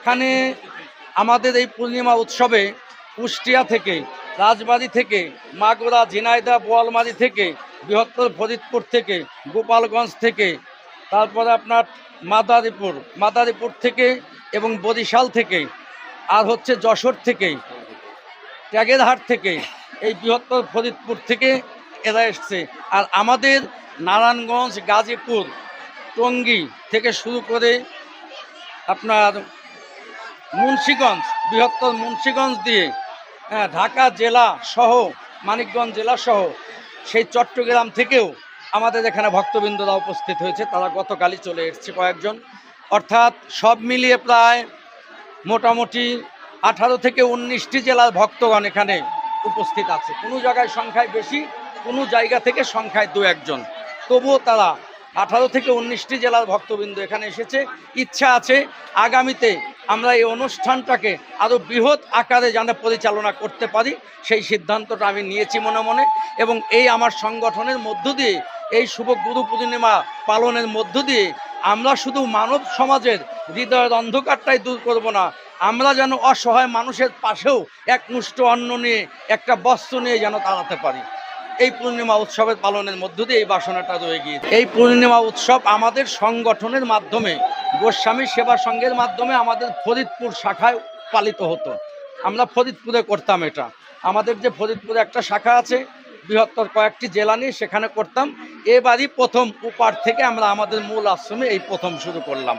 এখানে আমাদের এই পূর্ণিমা উৎসবে কুষ্টিয়া থেকে, রাজবাড়ী থেকে, মাগুরা, ঝিনাইদহ, বোয়ালমারী থেকে, বৃহত্তর ফরিদপুর থেকে, গোপালগঞ্জ থেকে, তারপরে আপনার মাদারীপুর থেকে এবং বরিশাল থেকে, আর হচ্ছে যশোর থেকে, ট্যাগেরহাট থেকে, এই বৃহত্তর ফরিদপুর থেকে এরা এসছে। আর আমাদের নারায়ণগঞ্জ, গাজীপুর, টঙ্গী থেকে শুরু করে আপনার মুন্সিগঞ্জ, বৃহত্তর মুন্সিগঞ্জ দিয়ে ঢাকা জেলা সহ, মানিকগঞ্জ জেলা সহ, সেই চট্টগ্রাম থেকেও আমাদের এখানে ভক্তবৃন্দরা উপস্থিত হয়েছে। তারা গতকালই চলে এসেছে কয়েকজন। অর্থাৎ সব মিলিয়ে প্রায় মোটামুটি 18 থেকে 19টি জেলার ভক্তগণ এখানে উপস্থিত আছে। কোনো জায়গায় সংখ্যায় বেশি, কোনো জায়গা থেকে সংখ্যায় 2-1 জন, তবুও তারা 18 থেকে 19টি জেলার ভক্তবৃন্দ এখানে এসেছে। ইচ্ছা আছে আগামীতে আমরা এই অনুষ্ঠানটাকে আরও বৃহৎ আকারে যেন পরিচালনা করতে পারি, সেই সিদ্ধান্তটা আমি নিয়েছি মনে মনে। এবং এই আমার সংগঠনের মধ্য দিয়ে, এই শুভ গুরু পূর্ণিমা পালনের মধ্য দিয়ে আমরা শুধু মানব সমাজের হৃদয়ের অন্ধকারটাই দূর করব না, আমরা যেন অসহায় মানুষের পাশেও এক মুষ্ট অন্ন নিয়ে, একটা বস্ত্র নিয়ে যেন দাঁড়াতে পারি। এই পূর্ণিমা উৎসবের পালনের মধ্য দিয়ে এই বাসনাটা রয়ে গিয়েছে। এই পূর্ণিমা উৎসব আমাদের সংগঠনের মাধ্যমে, গোস্বামী সেবা সংঘের মাধ্যমে আমাদের ফরিদপুর শাখায় পালিত হতো। আমরা ফরিদপুরে করতাম এটা। আমাদের যে ফরিদপুরে একটা শাখা আছে, বৃহত্তর কয়েকটি জেলা নিয়ে, সেখানে করতাম। এবারই প্রথম উপার থেকে আমরা আমাদের মূল আশ্রমে এই প্রথম শুরু করলাম।